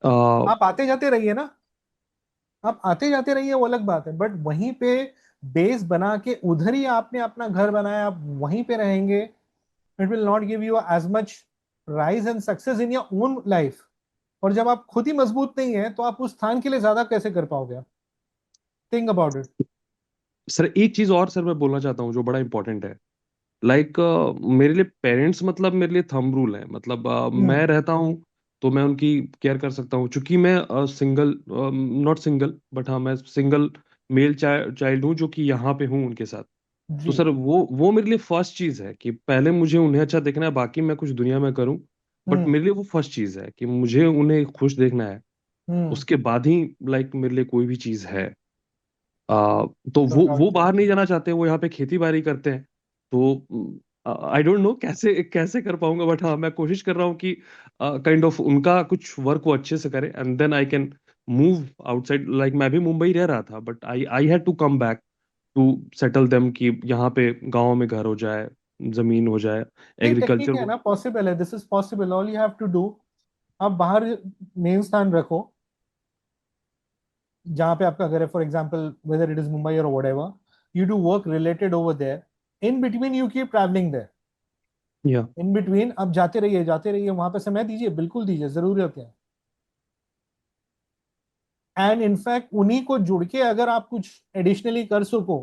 आप आते जाते रहिए ना. आप आते जाते रहिए, वो अलग बात है. बट वहीं पे बेस बना के उधर ही आपने अपना घर बनाया, आप वहीं पे रहेंगे. It will not give you as much rise and success in your own life. और जब आप खुद ही मजबूत नहीं है तो आप उस स्थान के लिए ज्यादा कैसे कर पाओगे? Think about it. सर एक चीज और सर मैं बोलना चाहता हूँ जो बड़ा इंपॉर्टेंट है. लाइक मेरे लिए पेरेंट्स मतलब मेरे लिए थंब रूल है. मतलब मैं रहता हूँ तो मैं उनकी केयर कर सकता हूँ, क्योंकि मैं सिंगल, नॉट सिंगल बट हाँ मैं सिंगल मेल चाइल्ड हूँ जो कि यहाँ पे हूँ उनके साथ. तो सर वो मेरे लिए फर्स्ट चीज है कि पहले मुझे उन्हें अच्छा देखना है, बाकी मैं कुछ दुनिया में करूँ. बट मेरे लिए वो फर्स्ट चीज है कि मुझे उन्हें खुश देखना है. उसके बाद ही लाइक मेरे लिए कोई भी चीज है. तो वो बाहर नहीं जाना चाहते, वो यहाँ पे खेती बाड़ी करते हैं. तो आई डोंट नो कैसे कैसे कर पाऊंगा, बट हाँ मैं कोशिश कर रहा हूँ कि काइंड ऑफ उनका कुछ वर्क वो अच्छे से करे and then I can move outside. Like मैं भी मुंबई रह रहा था but I I had to come back to settle them कि यहाँ पे गांव में घर हो जाए, जमीन हो जाए, नहीं, एग्रीकल्चर टेक्निक है हो. ना. पॉसिबल है. This is possible. All you have to do, आप बाहर मेन स्थान रखो जहां पे आपका घर है. For example, whether it is Mumbai और whatever, you do work related over there. In between you keep travelling there. या इन बिटवीन आप जाते रहिए वहां पे. समय दीजिए, बिल्कुल दीजिए, जरूरत है. एंड इनफैक्ट उन्हीं को जुड़ के अगर आप कुछ एडिशनली कर सको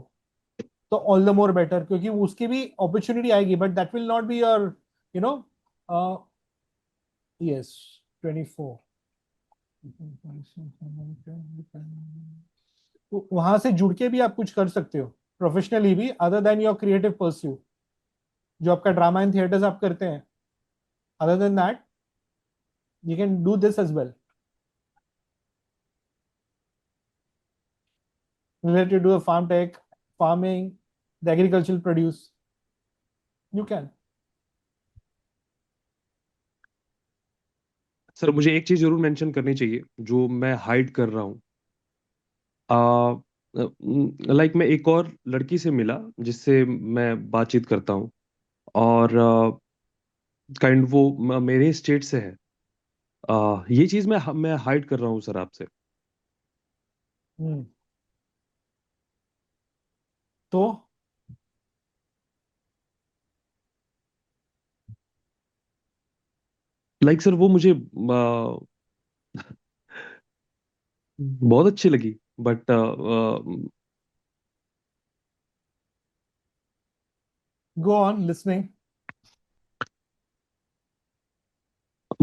तो ऑल द मोर बेटर, क्योंकि उसकी भी अपॉर्चुनिटी आएगी. But that will not be your, you know. Yes, 24. तो वहां से जुड़ के भी आप कुछ कर सकते हो प्रोफेशनली भी, other than your creative pursue जो आपका ड्रामा एंड थिएटर्स आप करते हैं. Other than that you can do this as well related to the farm tech, farming, the agricultural produce. You can. Sir मुझे एक चीज जरूर मेंशन करनी चाहिए जो मैं हाइड कर रहा हूँ. लाइक मैं एक और लड़की से मिला जिससे मैं बातचीत करता हूँ और काइंड वो मेरे स्टेट से है. ये चीज मैं हाइड कर रहा हूँ सर आपसे. तो लाइक सर वो मुझे बहुत अच्छी लगी but go on listening.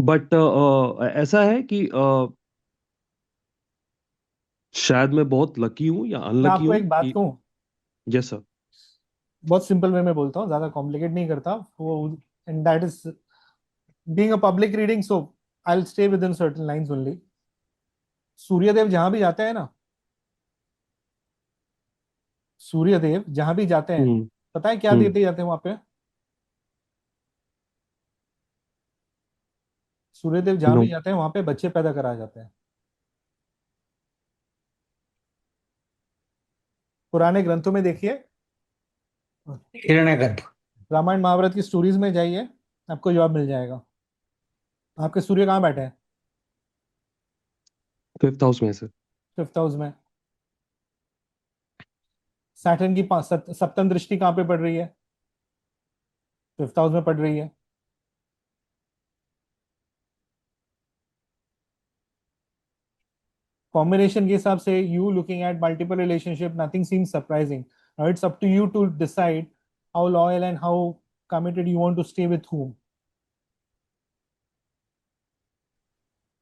But ऐसा है कि शायद मैं बहुत लकी हूँ या मैं अनलकी आपको हूँ एक बात कि. कहूँ, यस सर. बहुत सिंपल वे में बोलता हूँ, ज्यादा कॉम्प्लिकेट नहीं करता वो. And that is being a public reading, so I will stay with in certain lines only. Suryadev जहां भी जाते हैं ना, सूर्यदेव जहां भी जाते हैं, हम्म पता है क्या हम्म देते जाते हैं वहां पे? सूर्यदेव जहां नो भी जाते हैं वहां पे बच्चे पैदा कराए जाते हैं। पुराने ग्रंथों में देखिए, हिरण्यगर्भ। रामायण महाभारत की स्टोरीज में जाइए, आपको जवाब मिल जाएगा। आपके सूर्य कहाँ बैठे हैं? 5th हाउस में है सर। 5th हाउस में। सैटर्न की सप्तम दृष्टि कहाँ पे पड़ रही है? 5th हाउस में पड़ रही है। कॉम्बिनेशन के हिसाब से you looking at multiple relationship, nothing seems surprising. Now it's up to you to decide how loyal and how committed you want to stay with whom.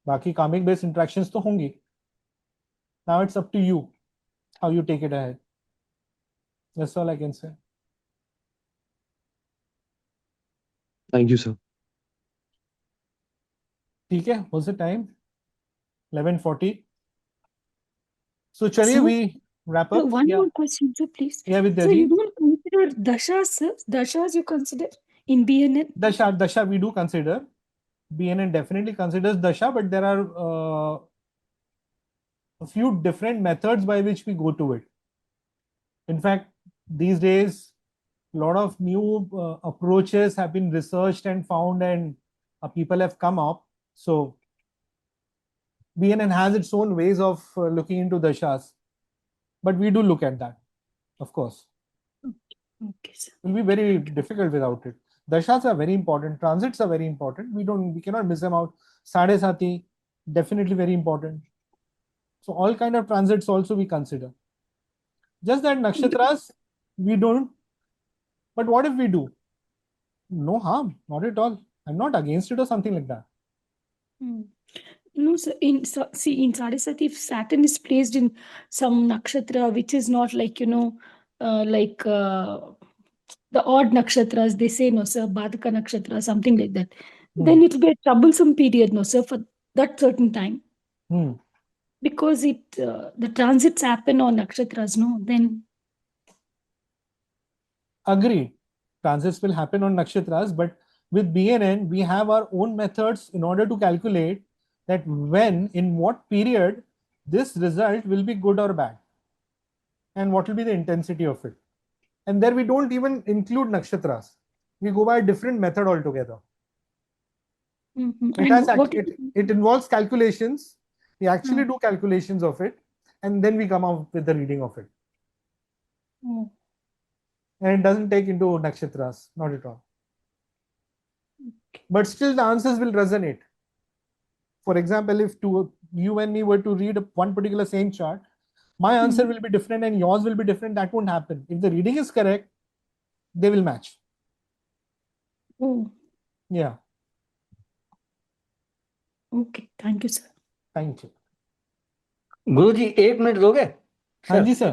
बाकी कामिक बेस्ड इंटरेक्शंस तो होंगी। Now it's up to you how you take it ahead. That's all I can say. Thank you sir. ठीक है, what's the time? 11:40. So चलिए, Sir, we wrap up. one Yeah, more question, sir, please. yeah, with So you Deji. don't consider dashas, sir? Dashas you consider in BNN? Dasha we do consider. BNN definitely considers Dasha, but there are a few different methods by which we go to it. In fact, these days, a lot of new approaches have been researched and found, and people have come up. So BNN has its own ways of looking into Dashas, but we do look at that, of course. Okay, sir. It will be very difficult without it. Dashas are very important. Transits are very important. We cannot miss them out. Sade Sati, definitely very important. So all kind of transits also we consider. Just that nakshatras, we don't. But what if we do? No harm, not at all. I'm not against it or something like that. Hmm. No, sir. See, in Sadhasati, if Saturn is placed in some nakshatra which is not like, like the odd nakshatras, they say, no, sir, Badaka nakshatra, something like that. Then it will be a troublesome period, no, sir, for that certain time. Hmm. Because the transits happen on nakshatras, no? Then. Agreed. Transits will happen on nakshatras, but with BNN, we have our own methods in order to calculate that when, in what period, this result will be good or bad, and what will be the intensity of it. And there we don't even include nakshatras. We go by a different method altogether. It involves calculations. We actually do calculations of it, and then we come up with the reading of it. And it doesn't take into nakshatras, not at all. But still the answers will resonate. For example, if you and me were to read one particular same chart, my answer will be different and yours will be different. That won't happen. If the reading is correct, they will match. Oh, Yeah. okay. Thank you, sir. Thank you. Guruji 1 minute दोगे? हाँ जी sir,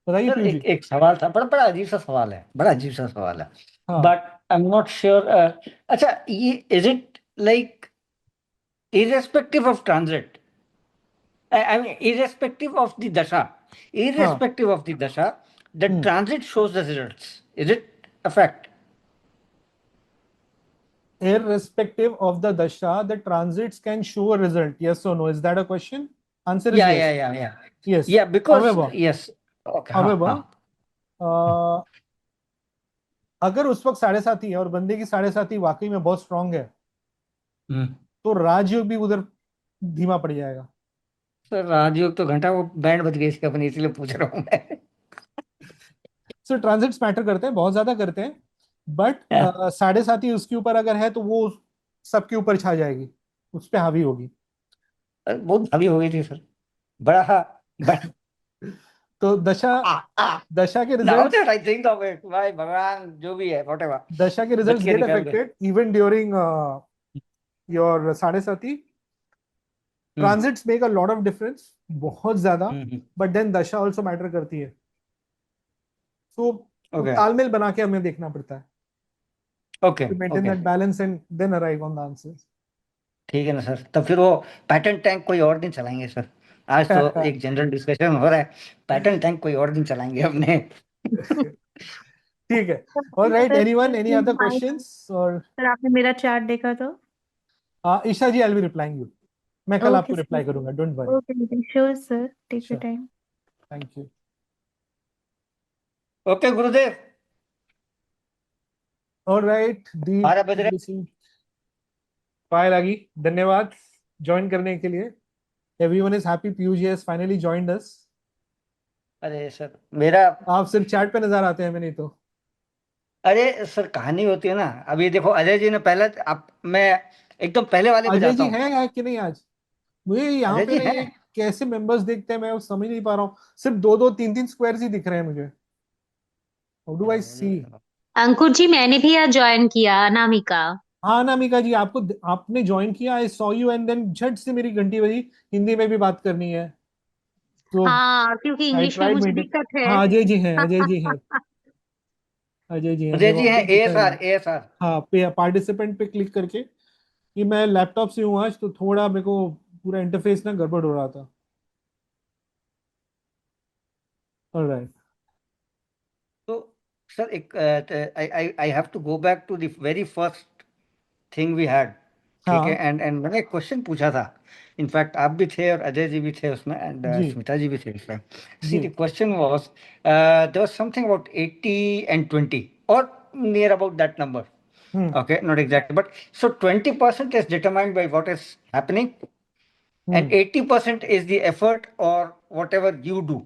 बताइए sir Piyush ji. एक सवाल था, बड़ा अजीब सा सवाल है, हाँ। But I am not sure. अच्छा, ये is it like irrespective of transit, I mean irrespective of the dasha, the transit shows the results, is it a fact? Irrespective of the dasha, the transits can show a result. Yes or no? Is that a question? Answer is yes. Yes. Yeah, because However, yes. Okay. however, अगर उस वक्त 7.5 है और बंदे की 7.5 वाकई में बहुत स्ट्रांग है, तो राजयोग भी उधर धीमा पड़ जाएगा। सर राजयोग तो घंटा, वो बैंड बज गई इसके अपनी, इसलिए पूछ रहा हूं मैं। सो ट्रांजिट्स मैटर करते हैं, बहुत ज्यादा करते हैं, बट 7.5 उसके ऊपर अगर है तो वो सबके ऊपर छा जाएगी, उस पर हावी होगी। बहुत हावी हो गई थी सर, बड़ा तो दशा के Now result, that I think of it, भाई भगवान जो भी है whatever, दशा के results get affected even during your 7.5। Transits make a lot of difference, बहुत ज्यादा, बट देन दशा आल्सो मैटर करती है। सो तालमेल बना के हमें देखना पड़ता है, okay, to maintain that balance and then arrive on the answers. ठीक है ना सर, तो फिर वो पैटर्न टैंक कोई और दिन चलाएंगे सर। आज तो एक जनरल डिस्कशन हो रहा है, पैटर्न टैंक कोई और दिन चलाएंगे अपने। ठीक है। All right, sir anyone, any other questions? और सर आपने मेरा चैट देखा तो? Isha ji, I will replying you. मैं कल ओके आपको रिप्लाई करूंगा, don't worry. Okay sure sir, take your sure, time. Thank you. Okay Gurudev, all right, 12 बज रहे। फाइल आ गई, धन्यवाद ज्वाइन करने के लिए। Everyone is happy, Piyush ji has finally joined us. अरे सर मेरा, आप सिर्फ चैट पे नजर आते हैं, मैं नहीं तो। अरे सर कहानी होती है ना, अभी देखो अजय जी ने पहले, आप मैं एकदम पहले वाले पे अजय जाता जी हूँ। हैं कि नहीं आज? मुझे यहाँ अजय पे जी ना हैं। ये कैसे मेंबर्स दिखते हैं, मैं वो समझ नहीं पा रहा हूँ। सिर्फ दो दो तीन तीन स्क्वायर्स ही दिख रहे हैं मुझे। हाउ डू आई सी? अंकुर जी, मैंने भी आज ज्वाइन किया, अनामिका। हाँ अनामिका जी, आपको, आपने ज्वाइन किया, I saw you and then झट से मेरी घंटी बजी, हिंदी में भी बात करनी है, तो हाँ, क्योंकि आई इंग्लिश में ट्राइड मुझे मीटिंग। दिक्कत है। हाँ अजय जी हैं, अजय जी हैं, अजय जी हैं, अजय देव जी हैं, ऑलरेडी ASR डिसाइडेड। ASR। हाँ, पे पार्टिसिपेंट पे क्लिक करके, कि मैं लैपटॉप से हूँ आज, तो थोड़ा मेरे को पूरा इंटरफेस ना गड़बड़ हो रहा था। ऑलराइट। तो सर एक, I have to go back to the very first thing we had. ठीक है, हाँ एंड मैंने एक क्वेश्चन पूछा था। इनफैक्ट आप भी थे और अजय जी भी थे उसमें, एंड जी स्मिता जी भी थे उसमें। सी जी। The question was, there was something about 80 and 20 और near about that number. Hmm Okay, not exactly, but so 20% is determined by what is happening, and hmm 80% is the effort or whatever you do.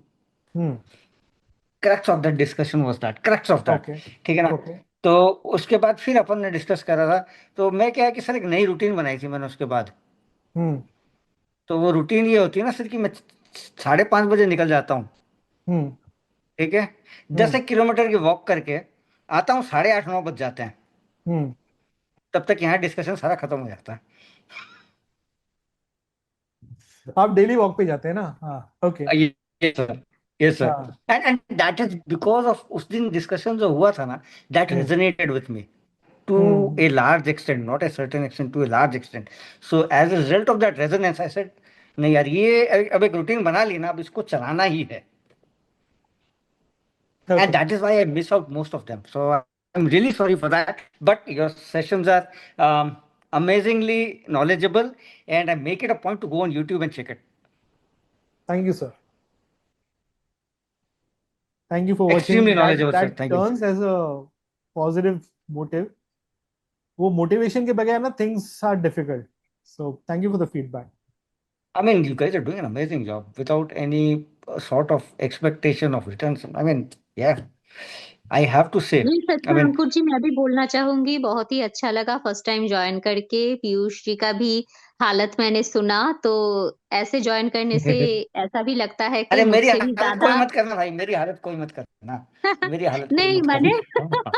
Hmm. Crux of that discussion was that, crux of that। Okay ठीक है ना। Okay. तो उसके बाद फिर अपन ने discuss करा था। तो मैं क्या है कि सर एक नई रूटीन बनाई थी मैंने उसके बाद। हम्म तो वो रूटीन ये होती है ना सर कि मैं 5:30 बजे निकल जाता हूँ। हम्म ठीक है, 10 1 किलोमीटर की वॉक करके आता हूँ, 8:30 9 बज जाते हैं। हम्म। तब तक यहाँ डिस्कशन सारा खत्म हो जाता है। आप डेली वॉक पे जाते हैं ना? हाँ ओके। ये सर, ये सर। हाँ and that is because of उस दिन डिस्कशन जो हुआ था ना, that hmm resonated with me to hmm. A large extent, not a certain extent, to a large extent. So as a result of that resonance I said, नहीं यार ये अब एक रूटीन बना ली ना, अब इसको चलाना ही है। Okay. And that is why I miss out most of them. So I'm really sorry for that. But your sessions are amazingly knowledgeable, and I make it a point to go on YouTube and check it. Thank you sir, thank you for watching. Extremely that knowledgeable, sir. That Thank you. Turns as a positive motive. वो motivation के बगैर ना things are difficult. So thank you for the feedback. I mean, you guys are doing an amazing job without any sort of expectation of returns. I mean, yeah, I have to say. जी सच I में mean, Ankur ji, मैं भी बोलना चाहूंगी, बहुत ही अच्छा लगा फर्स्ट टाइम ज्वाइन करके। पीयूष जी का भी हालत मैंने सुना, तो ऐसे ज्वाइन करने से ऐसा भी लगता है कि अरे मेरी मुझसे भी हालत कोई ज्यादा मत करना भाई, मेरी हालत कोई मत करना, मेरी हालत कोई नहीं, मत मैंने करना।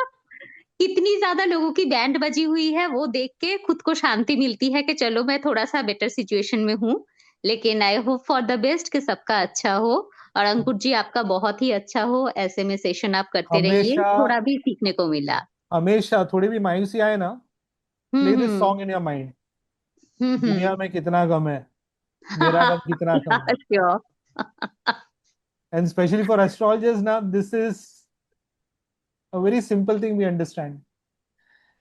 कितनी ज्यादा लोगों की बैंड बजी हुई है, वो देख के खुद को शांति मिलती है कि चलो मैं थोड़ा सा बेटर सिचुएशन में हूँ। लेकिन I hope for the best कि सबका अच्छा हो। और अंकुर जी आपका बहुत ही अच्छा हो, ऐसे में सेशन आप करते रहिए, हमेशा थोड़ा भी सीखने को मिला। हमेशा थोड़ी भी मायूसी आए ना, play this hmm song in your mind. Hmm. दुनिया में कितना गम है, मेरा गम कितना कम है। Sure. And specially for astrologers ना, this is a very simple thing we understand.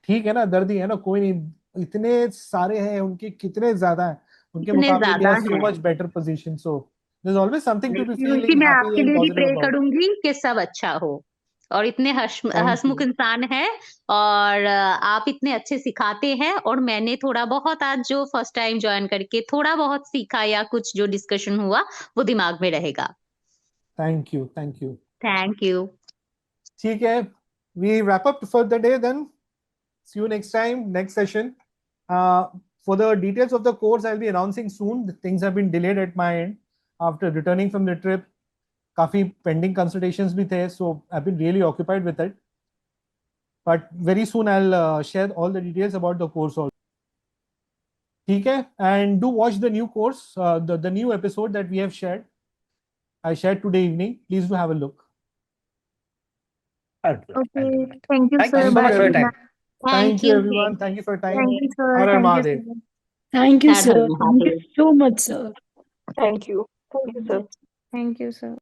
ठीक है ना, दर्द ही है ना, कोई नहीं, इतने सारे हैं, उनके कितने ज्यादा हैं, उनके इतने मुकाबले दे ज्यादा आर सो है। Much better position. So there is always something to be Piyush ji, feeling मैं हैप्पी आपके एंड लिए भी पॉजिटिव प्रे अबाउट। करूंगी कि सब अच्छा हो। और इतने थैंक हंसमुख यू। इंसान है, और आप इतने अच्छे सिखाते हैं। और मैंने थोड़ा बहुत आज जो फर्स्ट टाइम ज्वाइन करके थोड़ा बहुत सीखा, या कुछ जो डिस्कशन हुआ वो दिमाग में रहेगा। Thank you, thank you. Thank you. ठीक है, we wrap up for the day then. See you next time, next session. For the details of the course, I'll be announcing soon. The things have been delayed at my end after returning from the trip. काफी pending consultations भी थे, so I've been really occupied with it. But very soon I'll share all the details about the course also. ठीक है, and do watch the new course, the new episode that we have shared. I shared today evening. Please do have a look. I'll do it. Okay, I'll do it. Thank you Thank you sir, Thank so you much bye. for your everyone. time. Thank thank you you. everyone. Thank you for your time. Thank you sir, Har Har thank you Mahadev. Sir. Thank you, Har sir. Har Thank you Mahadev. so much, sir. Thank you. Thank you, sir. Thank you, sir.